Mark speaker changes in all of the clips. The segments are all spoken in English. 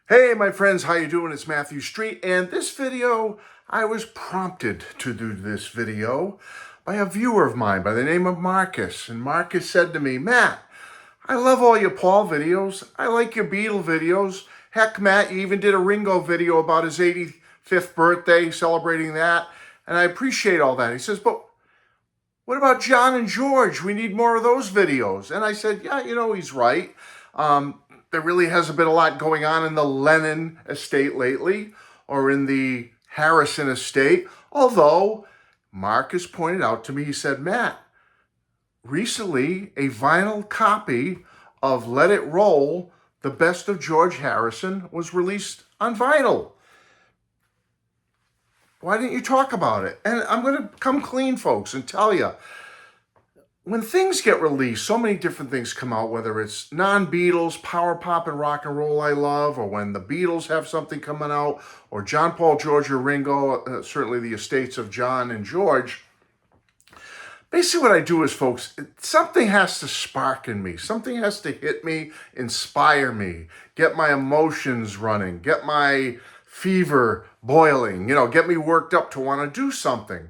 Speaker 1: Hey, my friends, how you doing? It's Matthew Street, and this video, I was prompted to do this video by a viewer of mine by the name of Marcus. And Marcus said to me, Matt, I love all your Paul videos. I like your Beatle videos. Heck, Matt, you even did a Ringo video about his 85th birthday, celebrating that. And I appreciate all that. He says, but what about John and George? We need more of those videos. And I said, yeah, he's right. There really hasn't been a lot going on in the Lennon estate lately or in the Harrison estate. Although Marcus pointed out to me, he said, Matt, recently a vinyl copy of Let It Roll, the best of George Harrison, was released on vinyl. Why didn't you talk about it? And I'm going to come clean, folks, and tell you, when things get released, so many different things come out, whether it's non-Beatles, power pop and rock and roll I love, or when the Beatles have something coming out, or John, Paul, George, or Ringo, certainly the estates of John and George. Basically what I do is, folks, something has to spark in me. Something has to hit me, inspire me, get my emotions running, get my fever boiling, get me worked up to want to do something.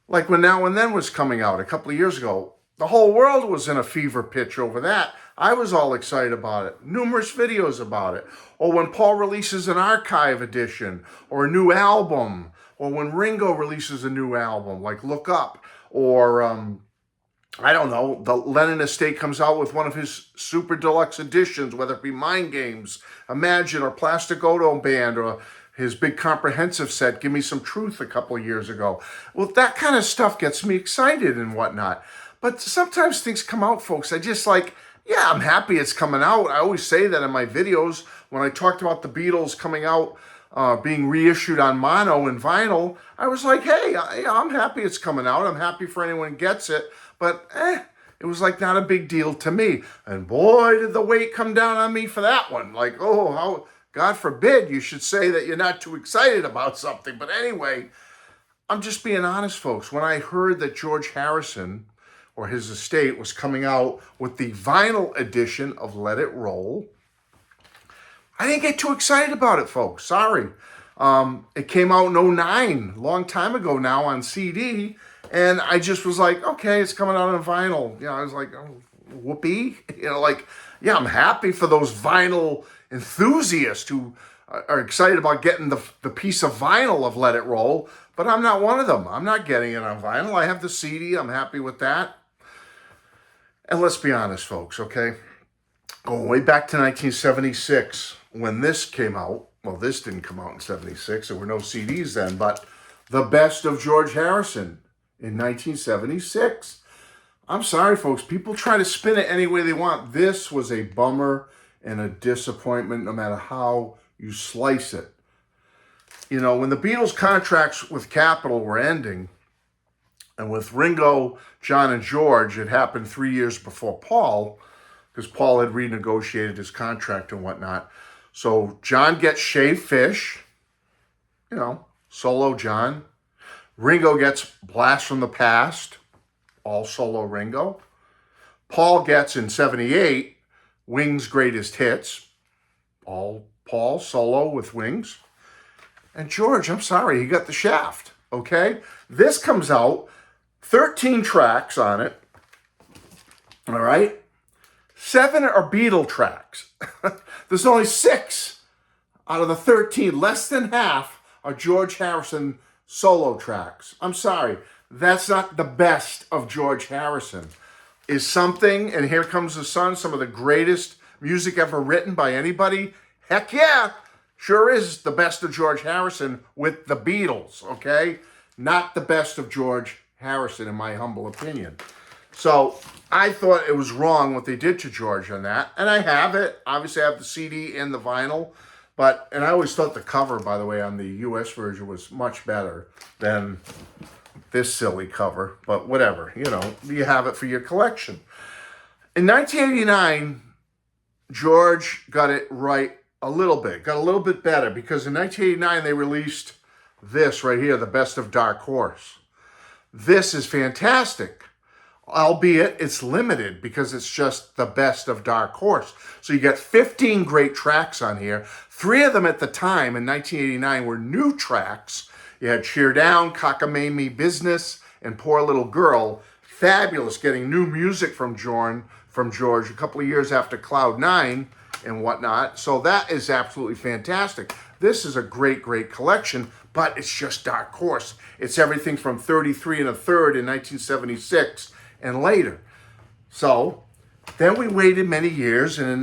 Speaker 1: Like when Now and Then was coming out a couple of years ago, the whole world was in a fever pitch over that. I was all excited about it. Numerous videos about it. Or when Paul releases an archive edition or a new album, or when Ringo releases a new album, like Look Up, or I don't know, the Lennon estate comes out with one of his super deluxe editions, whether it be Mind Games, Imagine, or Plastic Ono Band, or his big comprehensive set, Give Me Some Truth, a couple of years ago. Well, that kind of stuff gets me excited and whatnot. But sometimes things come out, folks, I just like, yeah, I'm happy it's coming out. I always say that in my videos. When I talked about the Beatles coming out, being reissued on mono and vinyl, I was like, hey, I'm happy it's coming out. I'm happy for anyone who gets it. But it was like not a big deal to me. And boy, did the weight come down on me for that one. Like, oh, how... God forbid you should say that you're not too excited about something. But anyway, I'm just being honest, folks. When I heard that George Harrison or his estate was coming out with the vinyl edition of Let It Roll, I didn't get too excited about it, folks. Sorry. It came out in '09, long time ago now on CD. And I just was like, okay, it's coming out on vinyl. I was like, oh, whoopee. Yeah, I'm happy for those vinyl enthusiasts who are excited about getting the piece of vinyl of Let It Roll, but I'm not one of them. I'm not getting it on vinyl. I have the CD. I'm happy with that. And let's be honest, folks, okay? Going way back to 1976, when this came out, well, this didn't come out in 76. There were no CDs then, but the best of George Harrison in 1976. I'm sorry, folks. People try to spin it any way they want. This was a bummer and a disappointment, no matter how you slice it. When the Beatles' contracts with Capitol were ending, and with Ringo, John, and George, it happened 3 years before Paul, because Paul had renegotiated his contract and whatnot. So John gets Shaved Fish, solo John. Ringo gets Blast from the Past, all solo Ringo. Paul gets, in '78, Wings' Greatest Hits, all Paul solo with Wings. And George, I'm sorry, he got the shaft, okay? This comes out, 13 tracks on it, all right? 7 are Beatle tracks. There's only 6 out of the 13, less than half are George Harrison solo tracks. I'm sorry, that's not the best of George Harrison. Is Something, and Here Comes the Sun, some of the greatest music ever written by anybody? Heck yeah, sure is the best of George Harrison with the Beatles, okay? Not the best of George Harrison, in my humble opinion. So I thought it was wrong what they did to George on that, and I have it. Obviously, I have the CD and the vinyl, and I always thought the cover, by the way, on the U.S. version was much better than this silly cover, but whatever, you have it for your collection. In 1989, George got it right got a little bit better, because in 1989 they released this right here, The Best of Dark Horse. This is fantastic. albeit it's limited because it's just the best of Dark Horse. So you get 15 great tracks on here. 3 of them at the time in 1989 were new tracks. You had Cheer Down, Cockamamie Business, and Poor Little Girl. Fabulous, getting new music from George a couple of years after Cloud 9 and whatnot. So that is absolutely fantastic. This is a great, great collection, but it's just Dark Horse. It's everything from 33 and a Third in 1976 and later. So then we waited many years, and in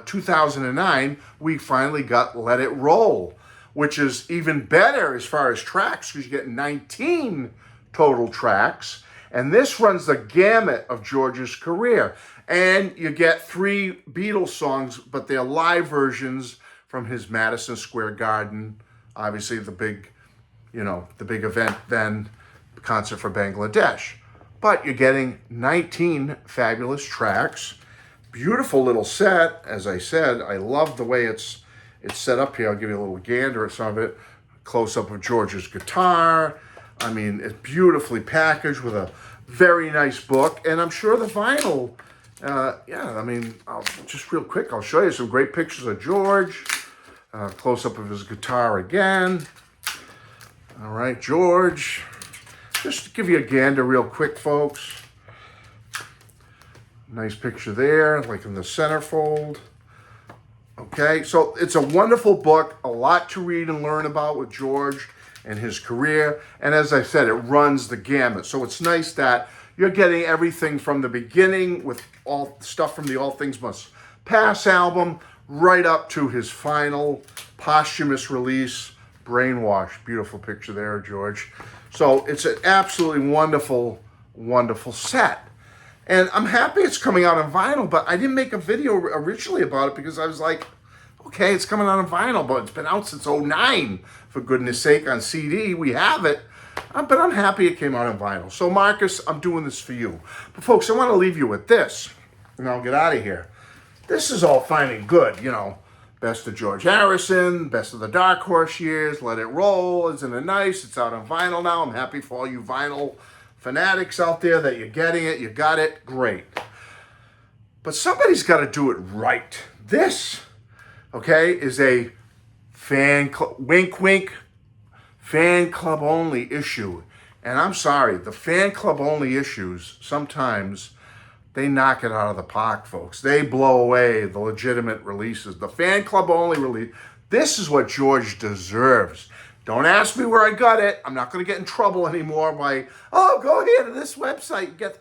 Speaker 1: 2009, we finally got Let It Roll, which is even better as far as tracks because you get 19 total tracks. And this runs the gamut of George's career. And you get 3 Beatles songs, but they're live versions from his Madison Square Garden, obviously the big event then, concert for Bangladesh. But you're getting 19 fabulous tracks. Beautiful little set, as I said. I love the way it's set up here. I'll give you a little gander at some of it. Close-up of George's guitar. I mean, it's beautifully packaged with a very nice book. And I'm sure the vinyl, just real quick, I'll show you some great pictures of George. Close-up of his guitar again. All right, George. Just to give you a gander real quick, folks. Nice picture there, like in the centerfold. Okay, so it's a wonderful book, a lot to read and learn about with George and his career. And as I said, it runs the gamut. So it's nice that you're getting everything from the beginning with all stuff from the All Things Must Pass album right up to his final posthumous release, Brainwash. Beautiful picture there, George. So it's an absolutely wonderful, wonderful set. And I'm happy it's coming out on vinyl, but I didn't make a video originally about it because I was like, okay, it's coming out on vinyl, but it's been out since '09. For goodness sake, on CD, we have it. But I'm happy it came out on vinyl. So Marcus, I'm doing this for you. But folks, I want to leave you with this, and I'll get out of here. This is all fine and good, best of George Harrison, best of the Dark Horse years, Let It Roll, isn't it nice? It's out on vinyl now. I'm happy for all you vinyl fanatics out there that you're getting it, you got it, great. But somebody's got to do it right. This, okay, is a fan club, wink, wink, fan club only issue. And I'm sorry, the fan club only issues, sometimes they knock it out of the park, folks. They blow away the legitimate releases. The fan club only release, this is what George deserves. Don't ask me where I got it. I'm not going to get in trouble anymore by, go here to this website.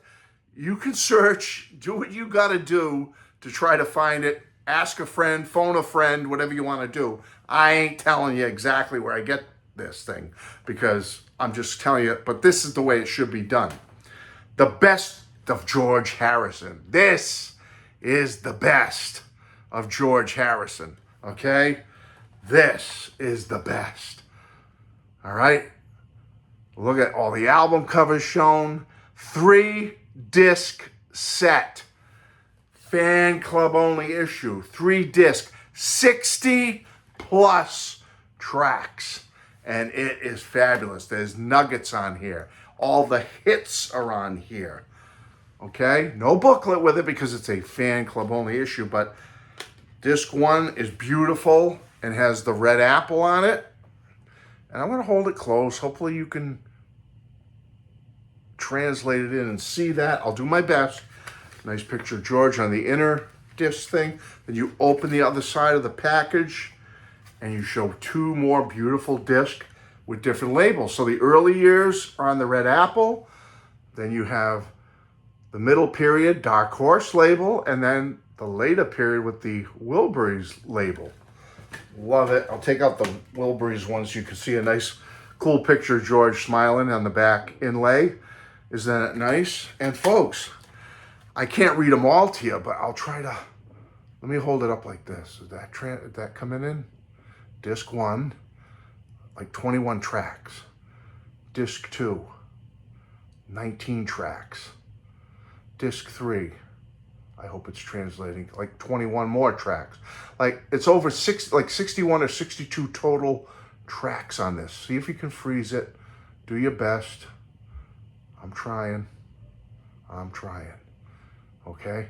Speaker 1: You can search, do what you got to do to try to find it. Ask a friend, phone a friend, whatever you want to do. I ain't telling you exactly where I get this thing because I'm just telling you, but this is the way it should be done. The best of George Harrison. This is the best of George Harrison, okay? This is the best, all right? Look at all the album covers shown. 3-disc set. Fan club only issue. 3-disc. 60 plus tracks. And it is fabulous. There's nuggets on here. All the hits are on here. Okay? No booklet with it because it's a fan club only issue, but disc 1 is beautiful and has the red apple on it. And I'm going to hold it close. Hopefully you can translate it in and see that. I'll do my best. Nice picture of George on the inner disc thing. Then you open the other side of the package and you show 2 more beautiful discs with different labels. So the early years are on the red apple. Then you have the middle period, Dark Horse label, and then the later period with the Wilburys label. Love it. I'll take out the Wilburys one so you can see a nice, cool picture of George smiling on the back inlay. Isn't that nice? And folks, I can't read them all to you, but I'll try to. Let me hold it up like this. Is that coming in? Disc 1, like 21 tracks. Disc 2, 19 tracks. Disc 3, I hope it's translating, like 21 more tracks. Like it's over 61 or 62 total tracks on this. See if you can freeze it. Do your best. I'm trying. I'm trying. Okay?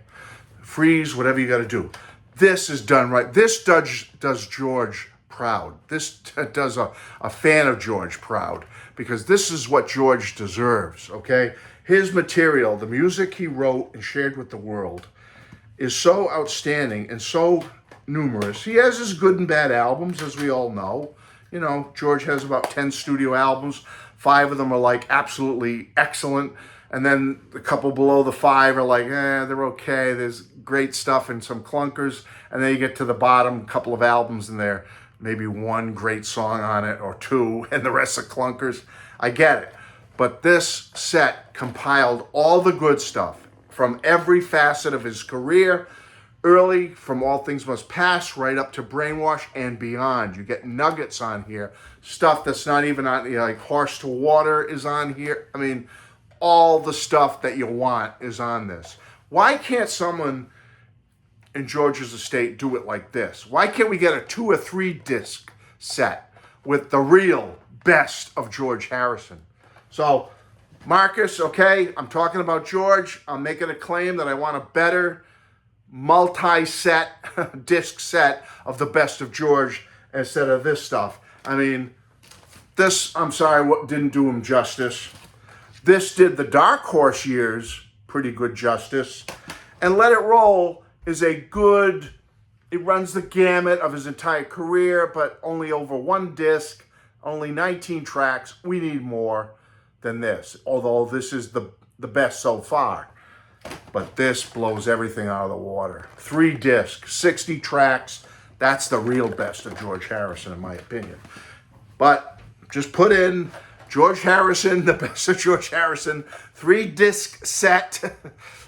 Speaker 1: Freeze, whatever you got to do. This is done right. This does George proud. This does a fan of George proud, because this is what George deserves, okay? His material, the music he wrote and shared with the world, is so outstanding and so numerous. He has his good and bad albums, as we all know. You know, George has about 10 studio albums. 5 of them are like absolutely excellent. And then a couple below the 5 are like, they're okay. There's great stuff and some clunkers. And then you get to the bottom, couple of albums in there, maybe 1 great song on it or 2, and the rest are clunkers. I get it. But this set compiled all the good stuff from every facet of his career, early, from All Things Must Pass, right up to Brainwash and beyond. You get nuggets on here, stuff that's not even on, you know, like Horse to Water is on here. I mean, all the stuff that you want is on this. Why can't someone in George's estate do it like this? Why can't we get a 2 or 3 disc set with the real best of George Harrison? So, Marcus, okay, I'm talking about George. I'm making a claim that I want a better multi-set, disc set of the best of George instead of this stuff. I mean, this, I'm sorry, what didn't do him justice. This did the Dark Horse years pretty good justice. And Let It Roll is a good, it runs the gamut of his entire career, but only over 1 disc, only 19 tracks. We need more than this, although this is the best so far. But this blows everything out of the water. 3 discs, 60 tracks. That's the real best of George Harrison, in my opinion. But just put in George Harrison, the best of George Harrison, 3 disc set,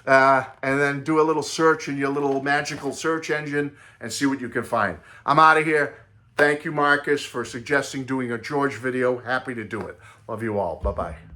Speaker 1: and then do a little search in your little magical search engine and see what you can find. I'm out of here. Thank you, Marcus, for suggesting doing a George video. Happy to do it. Love you all. Bye-bye.